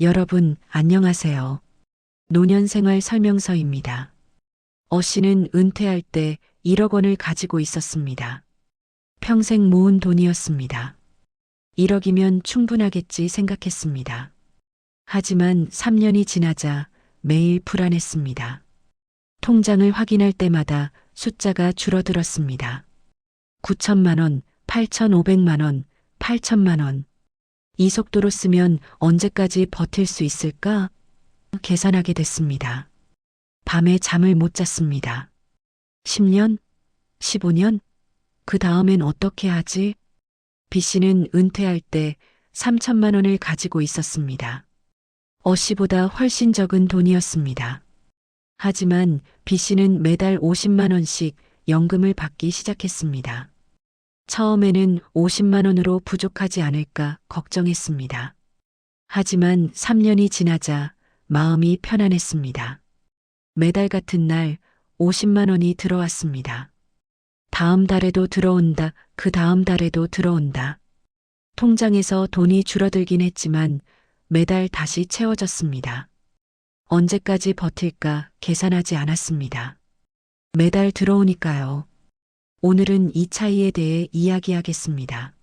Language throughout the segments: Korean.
여러분, 안녕하세요. 노년생활 설명서입니다. 씨는 은퇴할 때 1억 원을 가지고 있었습니다. 평생 모은 돈이었습니다. 1억이면 충분하겠지 생각했습니다. 하지만 3년이 지나자 매일 불안했습니다. 통장을 확인할 때마다 숫자가 줄어들었습니다. 9천만 원, 8,500만 원, 8천만 원. 이 속도로 쓰면 언제까지 버틸 수 있을까? 계산하게 됐습니다. 밤에 잠을 못 잤습니다. 10년? 15년? 그 다음엔 어떻게 하지? B씨는 은퇴할 때 3천만 원을 가지고 있었습니다. 씨보다 훨씬 적은 돈이었습니다. 하지만 B씨는 매달 50만 원씩 연금을 받기 시작했습니다. 처음에는 50만 원으로 부족하지 않을까 걱정했습니다. 하지만 3년이 지나자 마음이 편안했습니다. 매달 같은 날 50만 원이 들어왔습니다. 다음 달에도 들어온다, 그 다음 달에도 들어온다. 통장에서 돈이 줄어들긴 했지만 매달 다시 채워졌습니다. 언제까지 버틸까 계산하지 않았습니다. 매달 들어오니까요. 오늘은 이 차이에 대해 이야기하겠습니다.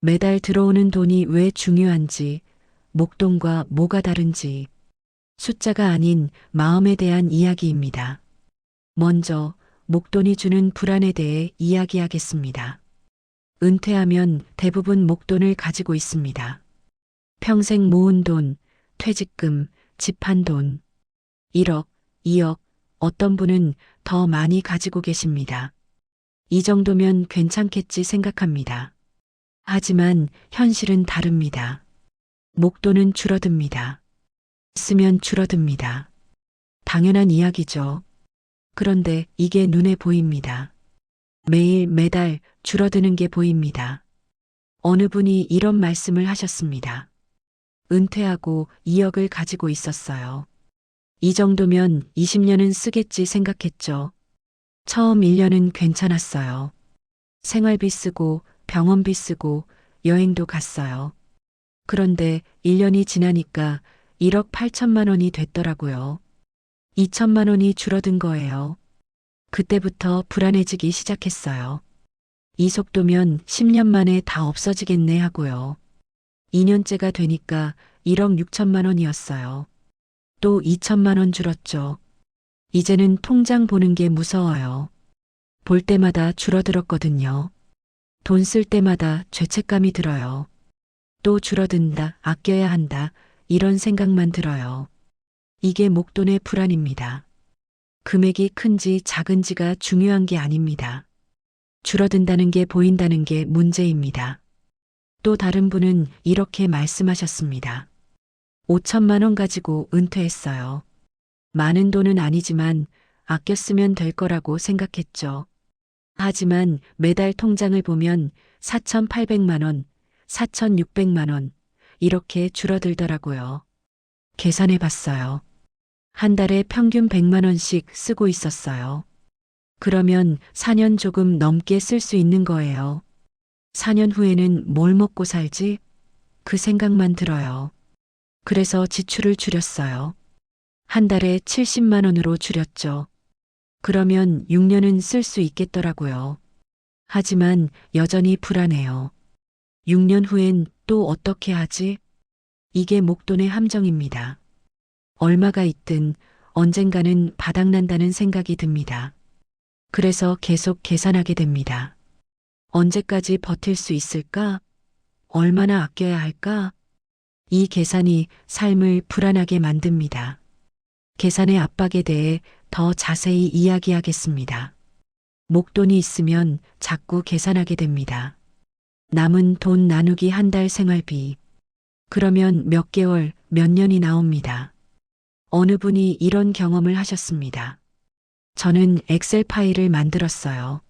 매달 들어오는 돈이 왜 중요한지, 목돈과 뭐가 다른지, 숫자가 아닌 마음에 대한 이야기입니다. 먼저 목돈이 주는 불안에 대해 이야기하겠습니다. 은퇴하면 대부분 목돈을 가지고 있습니다. 평생 모은 돈, 퇴직금, 집 한 돈, 1억, 2억, 어떤 분은 더 많이 가지고 계십니다. 이 정도면 괜찮겠지 생각합니다. 하지만 현실은 다릅니다. 목돈은 줄어듭니다. 쓰면 줄어듭니다. 당연한 이야기죠. 그런데 이게 눈에 보입니다. 매일 매달 줄어드는 게 보입니다. 어느 분이 이런 말씀을 하셨습니다. 은퇴하고 2억을 가지고 있었어요. 이 정도면 20년은 쓰겠지 생각했죠. 처음 1년은 괜찮았어요. 생활비 쓰고 병원비 쓰고 여행도 갔어요. 그런데 1년이 지나니까 1억 8천만 원이 됐더라고요. 2천만 원이 줄어든 거예요. 그때부터 불안해지기 시작했어요. 이 속도면 10년 만에 다 없어지겠네 하고요. 2년째가 되니까 1억 6천만 원이었어요. 또 2천만 원 줄었죠. 이제는 통장 보는 게 무서워요. 볼 때마다 줄어들었거든요. 돈 쓸 때마다 죄책감이 들어요. 또 줄어든다, 아껴야 한다, 이런 생각만 들어요. 이게 목돈의 불안입니다. 금액이 큰지 작은지가 중요한 게 아닙니다. 줄어든다는 게 보인다는 게 문제입니다. 또 다른 분은 이렇게 말씀하셨습니다. 5천만 원 가지고 은퇴했어요. 많은 돈은 아니지만 아껴 쓰면 될 거라고 생각했죠. 하지만 매달 통장을 보면 4,800만 원, 4,600만 원, 이렇게 줄어들더라고요. 계산해 봤어요. 한 달에 평균 100만 원씩 쓰고 있었어요. 그러면 4년 조금 넘게 쓸 수 있는 거예요. 4년 후에는 뭘 먹고 살지? 그 생각만 들어요. 그래서 지출을 줄였어요. 한 달에 70만 원으로 줄였죠. 그러면 6년은 쓸 수 있겠더라고요. 하지만 여전히 불안해요. 6년 후엔 또 어떻게 하지? 이게 목돈의 함정입니다. 얼마가 있든 언젠가는 바닥난다는 생각이 듭니다. 그래서 계속 계산하게 됩니다. 언제까지 버틸 수 있을까? 얼마나 아껴야 할까? 이 계산이 삶을 불안하게 만듭니다. 계산의 압박에 대해 더 자세히 이야기하겠습니다. 목돈이 있으면 자꾸 계산하게 됩니다. 남은 돈 나누기 한 달 생활비. 그러면 몇 개월, 몇 년이 나옵니다. 어느 분이 이런 경험을 하셨습니다. 저는 엑셀 파일을 만들었어요.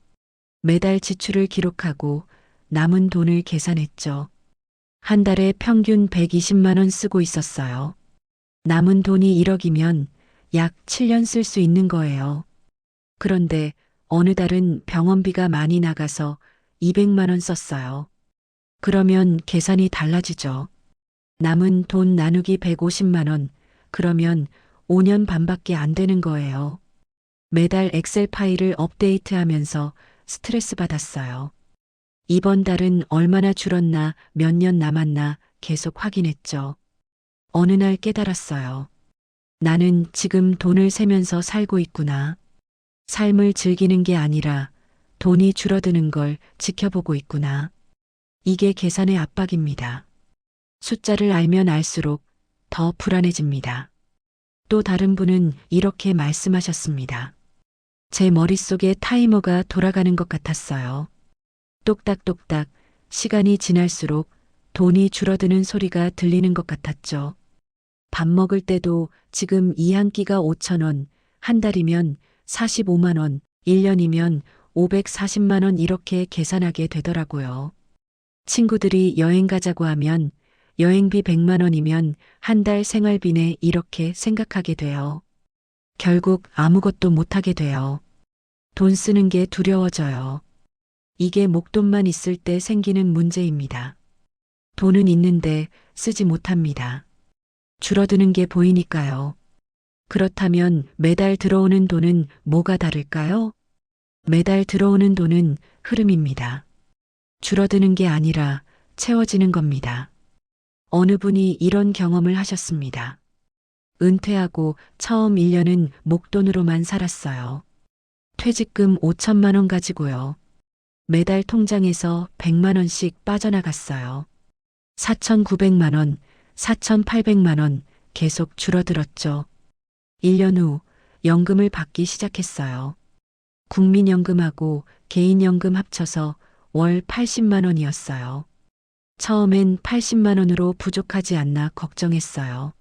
매달 지출을 기록하고 남은 돈을 계산했죠. 한 달에 평균 120만 원 쓰고 있었어요. 남은 돈이 1억이면 약 7년 쓸 수 있는 거예요. 그런데 어느 달은 병원비가 많이 나가서 200만 원 썼어요. 그러면 계산이 달라지죠. 남은 돈 나누기 150만 원. 그러면 5년 반밖에 안 되는 거예요. 매달 엑셀 파일을 업데이트하면서 스트레스 받았어요. 이번 달은 얼마나 줄었나, 몇 년 남았나 계속 확인했죠. 어느 날 깨달았어요. 나는 지금 돈을 세면서 살고 있구나. 삶을 즐기는 게 아니라 돈이 줄어드는 걸 지켜보고 있구나. 이게 계산의 압박입니다. 숫자를 알면 알수록 더 불안해집니다. 또 다른 분은 이렇게 말씀하셨습니다. 제 머릿속에 타이머가 돌아가는 것 같았어요. 똑딱똑딱 시간이 지날수록 돈이 줄어드는 소리가 들리는 것 같았죠. 밥 먹을 때도 지금 이 한 끼가 5천 원, 한 달이면 45만 원, 1년이면 540만 원 이렇게 계산하게 되더라고요. 친구들이 여행 가자고 하면 여행비 100만 원이면 한 달 생활비네 이렇게 생각하게 돼요. 결국 아무것도 못하게 돼요. 돈 쓰는 게 두려워져요. 이게 목돈만 있을 때 생기는 문제입니다. 돈은 있는데 쓰지 못합니다. 줄어드는 게 보이니까요. 그렇다면 매달 들어오는 돈은 뭐가 다를까요? 매달 들어오는 돈은 흐름입니다. 줄어드는 게 아니라 채워지는 겁니다. 어느 분이 이런 경험을 하셨습니다. 은퇴하고 처음 1년은 목돈으로만 살았어요. 퇴직금 5천만 원 가지고요. 매달 통장에서 100만 원씩 빠져나갔어요. 4,900만 원, 4,800만 원 계속 줄어들었죠. 1년 후 연금을 받기 시작했어요. 국민연금하고 개인연금 합쳐서 월 80만 원이었어요. 처음엔 80만 원으로 부족하지 않나 걱정했어요.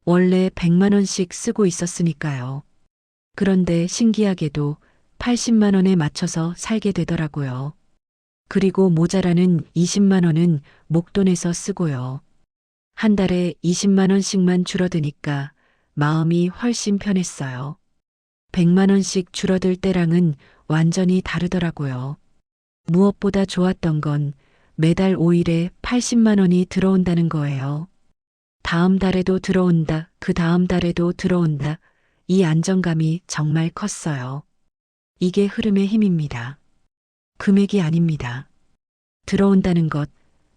원래 100만 원씩 쓰고 있었으니까요. 그런데 신기하게도 80만 원에 맞춰서 살게 되더라고요. 그리고 모자라는 20만 원은 목돈에서 쓰고요. 한 달에 20만 원씩만 줄어드니까 마음이 훨씬 편했어요. 100만 원씩 줄어들 때랑은 완전히 다르더라고요. 무엇보다 좋았던 건 매달 5일에 80만 원이 들어온다는 거예요. 다음 달에도 들어온다, 그 다음 달에도 들어온다. 이 안정감이 정말 컸어요. 이게 흐름의 힘입니다. 금액이 아닙니다. 들어온다는 것,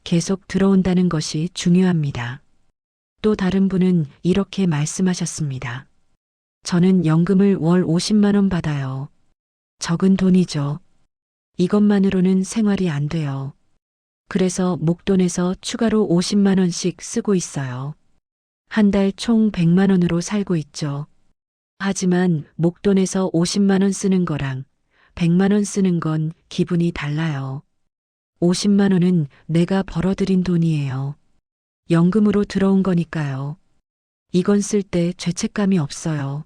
계속 들어온다는 것이 중요합니다. 또 다른 분은 이렇게 말씀하셨습니다. 저는 연금을 월 50만 원 받아요. 적은 돈이죠. 이것만으로는 생활이 안 돼요. 그래서 목돈에서 추가로 50만 원씩 쓰고 있어요. 한 달 총 100만 원으로 살고 있죠. 하지만 목돈에서 50만 원 쓰는 거랑 100만 원 쓰는 건 기분이 달라요. 50만 원은 내가 벌어들인 돈이에요. 연금으로 들어온 거니까요. 이건 쓸 때 죄책감이 없어요.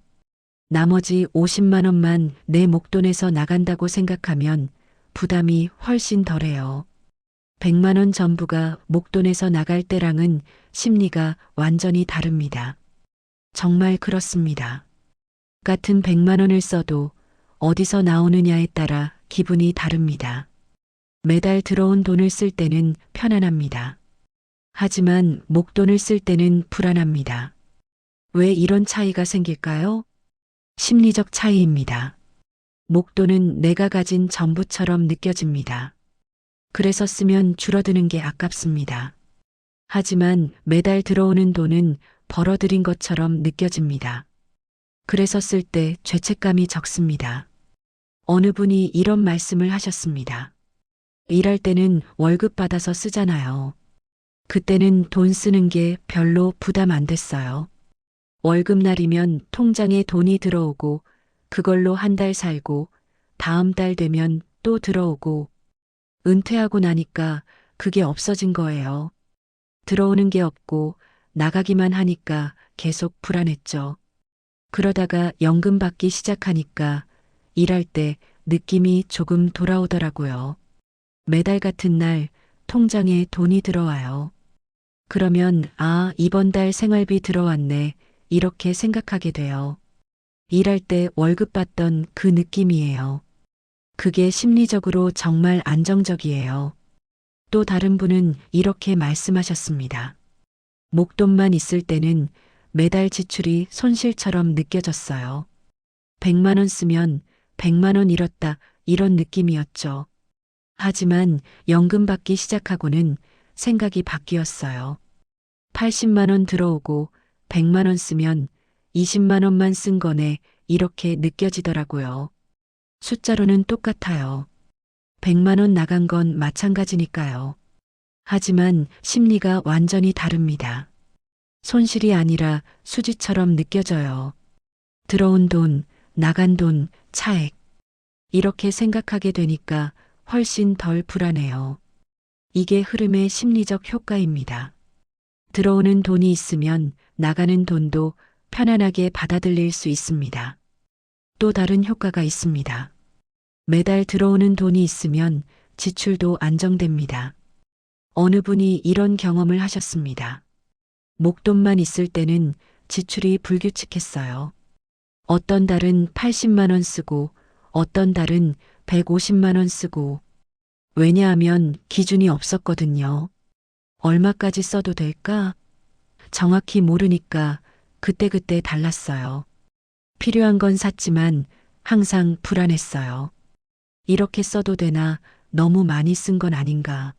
나머지 50만 원만 내 목돈에서 나간다고 생각하면 부담이 훨씬 덜해요. 100만 원 전부가 목돈에서 나갈 때랑은 심리가 완전히 다릅니다. 정말 그렇습니다. 같은 100만 원을 써도 어디서 나오느냐에 따라 기분이 다릅니다. 매달 들어온 돈을 쓸 때는 편안합니다. 하지만 목돈을 쓸 때는 불안합니다. 왜 이런 차이가 생길까요? 심리적 차이입니다. 목돈은 내가 가진 전부처럼 느껴집니다. 그래서 쓰면 줄어드는 게 아깝습니다. 하지만 매달 들어오는 돈은 벌어들인 것처럼 느껴집니다. 그래서 쓸 때 죄책감이 적습니다. 어느 분이 이런 말씀을 하셨습니다. 일할 때는 월급 받아서 쓰잖아요. 그때는 돈 쓰는 게 별로 부담 안 됐어요. 월급날이면 통장에 돈이 들어오고 그걸로 한 달 살고 다음 달 되면 또 들어오고 은퇴하고 나니까 그게 없어진 거예요. 들어오는 게 없고 나가기만 하니까 계속 불안했죠. 그러다가 연금 받기 시작하니까 일할 때 느낌이 조금 돌아오더라고요. 매달 같은 날 통장에 돈이 들어와요. 그러면 아, 이번 달 생활비 들어왔네. 이렇게 생각하게 돼요. 일할 때 월급 받던 그 느낌이에요. 그게 심리적으로 정말 안정적이에요. 또 다른 분은 이렇게 말씀하셨습니다. 목돈만 있을 때는 매달 지출이 손실처럼 느껴졌어요. 100만 원 쓰면 100만 원 잃었다 이런 느낌이었죠. 하지만 연금 받기 시작하고는 생각이 바뀌었어요. 80만 원 들어오고 100만 원 쓰면 20만 원만 쓴 거네 이렇게 느껴지더라고요. 숫자로는 똑같아요. 100만 원 나간 건 마찬가지니까요. 하지만 심리가 완전히 다릅니다. 손실이 아니라 수지처럼 느껴져요. 들어온 돈, 나간 돈, 차액. 이렇게 생각하게 되니까 훨씬 덜 불안해요. 이게 흐름의 심리적 효과입니다. 들어오는 돈이 있으면 나가는 돈도 편안하게 받아들일 수 있습니다. 또 다른 효과가 있습니다. 매달 들어오는 돈이 있으면 지출도 안정됩니다. 어느 분이 이런 경험을 하셨습니다. 목돈만 있을 때는 지출이 불규칙했어요. 어떤 달은 80만 원 쓰고 어떤 달은 150만 원 쓰고 왜냐하면 기준이 없었거든요. 얼마까지 써도 될까? 정확히 모르니까 그때그때 달랐어요. 필요한 건 샀지만 항상 불안했어요. 이렇게 써도 되나 너무 많이 쓴 건 아닌가.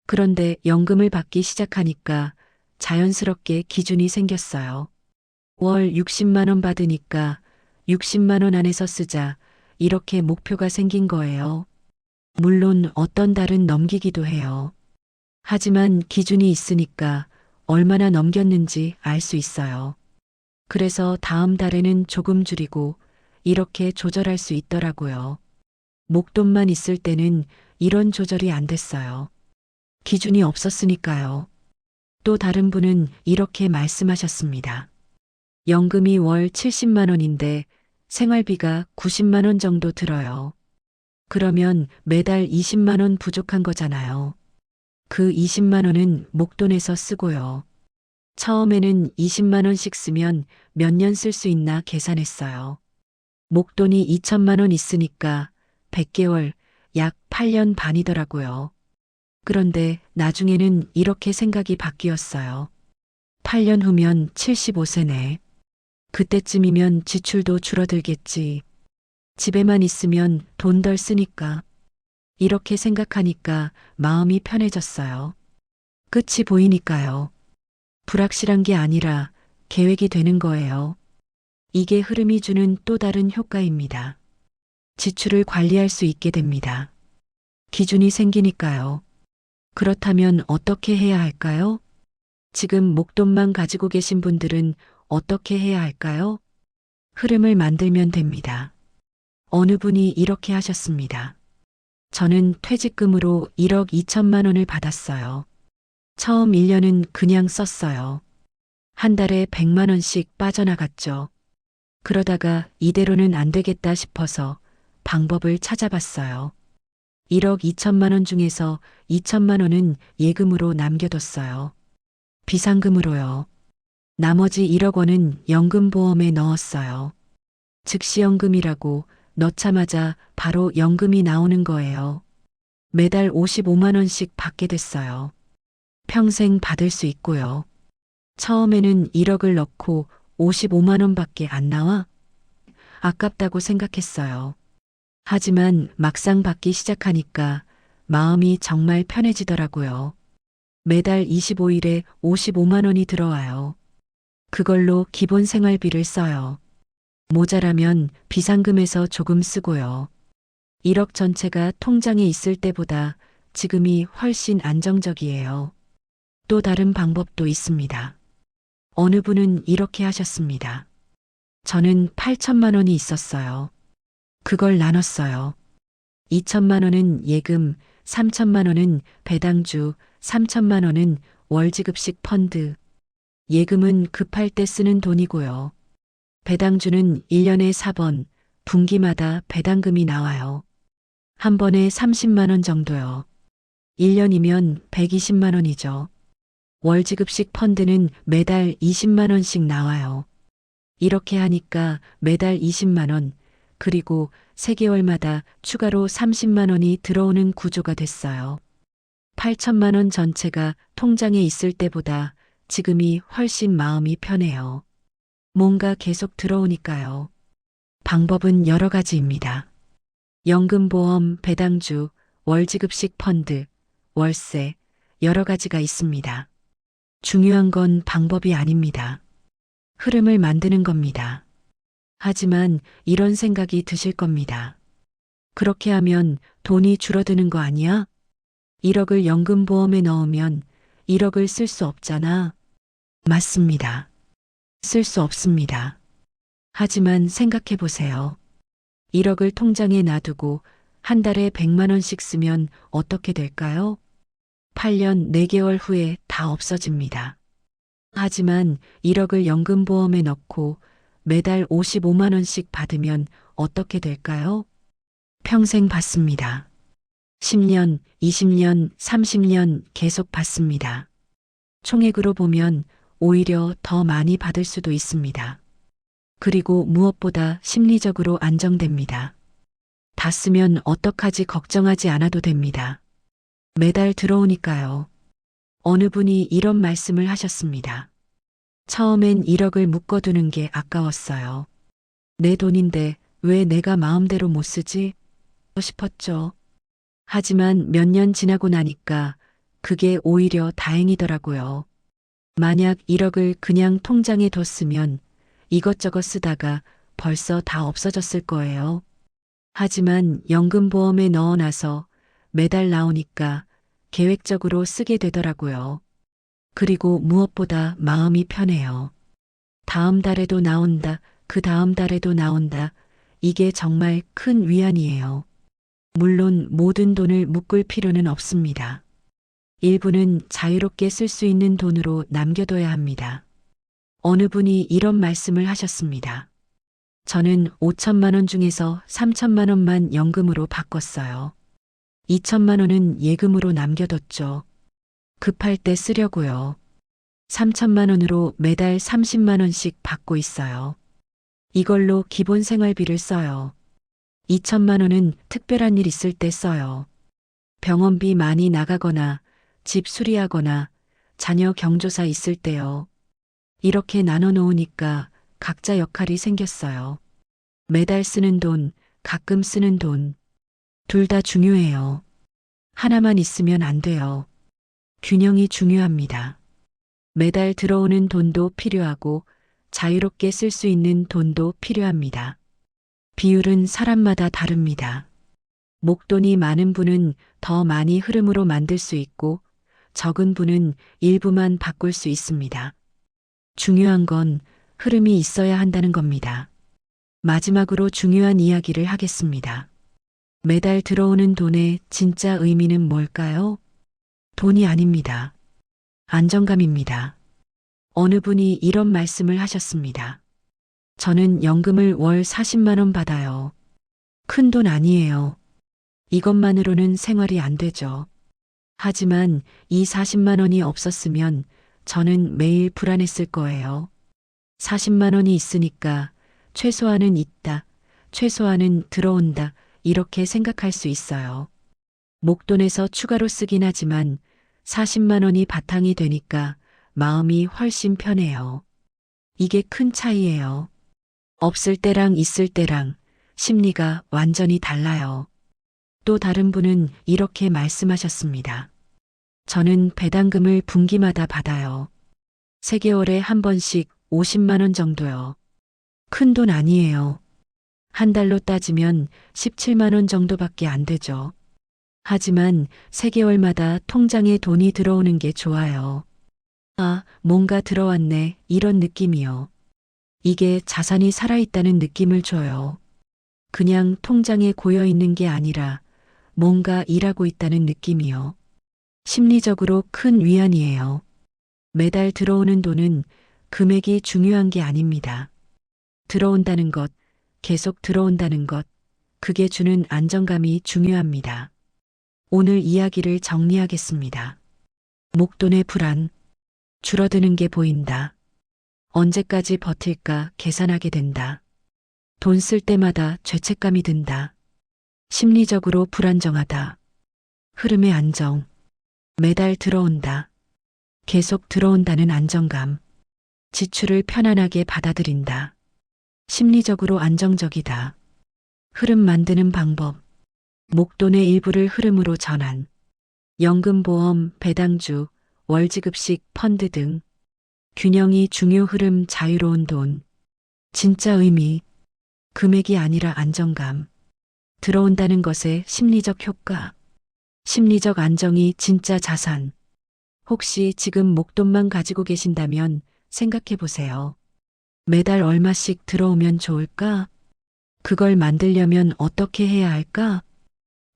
그런데 연금을 받기 시작하니까 자연스럽게 기준이 생겼어요. 월 60만 원 받으니까 60만 원 안에서 쓰자 이렇게 목표가 생긴 거예요. 물론 어떤 달은 넘기기도 해요. 하지만 기준이 있으니까 얼마나 넘겼는지 알 수 있어요. 그래서 다음 달에는 조금 줄이고 이렇게 조절할 수 있더라고요. 목돈만 있을 때는 이런 조절이 안 됐어요. 기준이 없었으니까요. 또 다른 분은 이렇게 말씀하셨습니다. 연금이 월 70만 원인데 생활비가 90만 원 정도 들어요. 그러면 매달 20만 원 부족한 거잖아요. 그 20만 원은 목돈에서 쓰고요. 처음에는 20만 원씩 쓰면 몇 년 쓸 수 있나 계산했어요. 목돈이 2천만 원 있으니까 100개월, 약 8년 반이더라고요. 그런데 나중에는 이렇게 생각이 바뀌었어요. 8년 후면 75세네. 그때쯤이면 지출도 줄어들겠지. 집에만 있으면 돈 덜 쓰니까. 이렇게 생각하니까 마음이 편해졌어요. 끝이 보이니까요. 불확실한 게 아니라 계획이 되는 거예요. 이게 흐름이 주는 또 다른 효과입니다. 지출을 관리할 수 있게 됩니다. 기준이 생기니까요. 그렇다면 어떻게 해야 할까요? 지금 목돈만 가지고 계신 분들은 어떻게 해야 할까요? 흐름을 만들면 됩니다. 어느 분이 이렇게 하셨습니다. 저는 퇴직금으로 1억 2천만 원을 받았어요. 처음 1년은 그냥 썼어요. 한 달에 100만 원씩 빠져나갔죠. 그러다가 이대로는 안 되겠다 싶어서 방법을 찾아봤어요. 1억 2천만 원 중에서 2천만 원은 예금으로 남겨뒀어요. 비상금으로요. 나머지 1억 원은 연금보험에 넣었어요. 즉시연금이라고 넣자마자 바로 연금이 나오는 거예요. 매달 55만 원씩 받게 됐어요. 평생 받을 수 있고요. 처음에는 1억을 넣고 55만 원밖에 안 나와? 아깝다고 생각했어요. 하지만 막상 받기 시작하니까 마음이 정말 편해지더라고요. 매달 25일에 55만 원이 들어와요. 그걸로 기본 생활비를 써요. 모자라면 비상금에서 조금 쓰고요. 1억 전체가 통장에 있을 때보다 지금이 훨씬 안정적이에요. 또 다른 방법도 있습니다. 어느 분은 이렇게 하셨습니다. 저는 8천만 원이 있었어요. 그걸 나눴어요. 2천만 원은 예금, 3천만 원은 배당주, 3천만 원은 월지급식 펀드. 예금은 급할 때 쓰는 돈이고요. 배당주는 1년에 4번, 분기마다 배당금이 나와요. 한 번에 30만 원 정도요. 1년이면 120만 원이죠. 월지급식 펀드는 매달 20만 원씩 나와요. 이렇게 하니까 매달 20만 원, 그리고 3개월마다 추가로 30만 원이 들어오는 구조가 됐어요. 8천만 원 전체가 통장에 있을 때보다 지금이 훨씬 마음이 편해요. 뭔가 계속 들어오니까요. 방법은 여러 가지입니다. 연금보험, 배당주, 월지급식 펀드, 월세, 여러 가지가 있습니다. 중요한 건 방법이 아닙니다. 흐름을 만드는 겁니다. 하지만 이런 생각이 드실 겁니다. 그렇게 하면 돈이 줄어드는 거 아니야? 1억을 연금보험에 넣으면 1억을 쓸 수 없잖아. 맞습니다. 쓸 수 없습니다. 하지만 생각해 보세요. 1억을 통장에 놔두고 한 달에 100만 원씩 쓰면 어떻게 될까요? 8년 4개월 후에 다 없어집니다. 하지만 1억을 연금보험에 넣고 매달 55만 원씩 받으면 어떻게 될까요? 평생 받습니다. 10년, 20년, 30년 계속 받습니다. 총액으로 보면 오히려 더 많이 받을 수도 있습니다. 그리고 무엇보다 심리적으로 안정됩니다. 다 쓰면 어떡하지 걱정하지 않아도 됩니다. 매달 들어오니까요. 어느 분이 이런 말씀을 하셨습니다. 처음엔 1억을 묶어두는 게 아까웠어요. 내 돈인데 왜 내가 마음대로 못 쓰지? 싶었죠. 하지만 몇 년 지나고 나니까 그게 오히려 다행이더라고요. 만약 1억을 그냥 통장에 뒀으면 이것저것 쓰다가 벌써 다 없어졌을 거예요. 하지만 연금보험에 넣어놔서 매달 나오니까 계획적으로 쓰게 되더라고요. 그리고 무엇보다 마음이 편해요. 다음 달에도 나온다, 그 다음 달에도 나온다. 이게 정말 큰 위안이에요. 물론 모든 돈을 묶을 필요는 없습니다. 일부는 자유롭게 쓸 수 있는 돈으로 남겨둬야 합니다. 어느 분이 이런 말씀을 하셨습니다. 저는 5천만 원 중에서 3천만 원만 연금으로 바꿨어요. 2천만 원은 예금으로 남겨뒀죠. 급할 때 쓰려고요. 3천만 원으로 매달 30만 원씩 받고 있어요. 이걸로 기본 생활비를 써요. 2천만 원은 특별한 일 있을 때 써요. 병원비 많이 나가거나 집 수리하거나 자녀 경조사 있을 때요. 이렇게 나눠 놓으니까 각자 역할이 생겼어요. 매달 쓰는 돈, 가끔 쓰는 돈. 둘 다 중요해요. 하나만 있으면 안 돼요. 균형이 중요합니다. 매달 들어오는 돈도 필요하고 자유롭게 쓸 수 있는 돈도 필요합니다. 비율은 사람마다 다릅니다. 목돈이 많은 분은 더 많이 흐름으로 만들 수 있고 적은 분은 일부만 바꿀 수 있습니다. 중요한 건 흐름이 있어야 한다는 겁니다. 마지막으로 중요한 이야기를 하겠습니다. 매달 들어오는 돈의 진짜 의미는 뭘까요? 돈이 아닙니다. 안정감입니다. 어느 분이 이런 말씀을 하셨습니다. 저는 연금을 월 40만 원 받아요. 큰 돈 아니에요. 이것만으로는 생활이 안 되죠. 하지만 이 40만 원이 없었으면 저는 매일 불안했을 거예요. 40만 원이 있으니까 최소한은 있다, 최소한은 들어온다, 이렇게 생각할 수 있어요. 목돈에서 추가로 쓰긴 하지만 40만 원이 바탕이 되니까 마음이 훨씬 편해요. 이게 큰 차이예요. 없을 때랑 있을 때랑 심리가 완전히 달라요. 또 다른 분은 이렇게 말씀하셨습니다. 저는 배당금을 분기마다 받아요. 3개월에 한 번씩 50만 원 정도요. 큰 돈 아니에요. 한 달로 따지면 17만 원 정도밖에 안 되죠. 하지만 3개월마다 통장에 돈이 들어오는 게 좋아요. 아, 뭔가 들어왔네, 이런 느낌이요. 이게 자산이 살아있다는 느낌을 줘요. 그냥 통장에 고여 있는 게 아니라 뭔가 일하고 있다는 느낌이요. 심리적으로 큰 위안이에요. 매달 들어오는 돈은 금액이 중요한 게 아닙니다. 들어온다는 것, 계속 들어온다는 것, 그게 주는 안정감이 중요합니다. 오늘 이야기를 정리하겠습니다. 목돈의 불안, 줄어드는 게 보인다. 언제까지 버틸까 계산하게 된다. 돈 쓸 때마다 죄책감이 든다. 심리적으로 불안정하다. 흐름의 안정. 매달 들어온다. 계속 들어온다는 안정감. 지출을 편안하게 받아들인다. 심리적으로 안정적이다. 흐름 만드는 방법. 목돈의 일부를 흐름으로 전환. 연금보험, 배당주, 월지급식, 펀드 등. 균형이 중요. 흐름, 자유로운 돈. 진짜 의미. 금액이 아니라 안정감. 들어온다는 것의 심리적 효과. 심리적 안정이 진짜 자산. 혹시 지금 목돈만 가지고 계신다면 생각해 보세요. 매달 얼마씩 들어오면 좋을까? 그걸 만들려면 어떻게 해야 할까?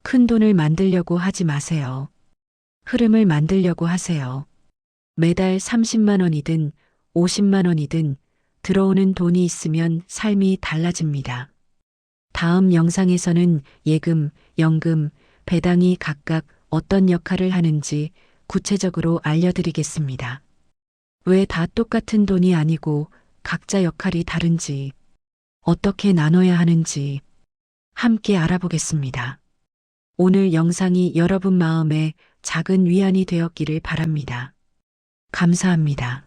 큰 돈을 만들려고 하지 마세요. 흐름을 만들려고 하세요. 매달 30만 원이든 50만 원이든 들어오는 돈이 있으면 삶이 달라집니다. 다음 영상에서는 예금, 연금, 배당이 각각 어떤 역할을 하는지 구체적으로 알려드리겠습니다. 왜 다 똑같은 돈이 아니고 각자 역할이 다른지, 어떻게 나눠야 하는지 함께 알아보겠습니다. 오늘 영상이 여러분 마음에 작은 위안이 되었기를 바랍니다. 감사합니다.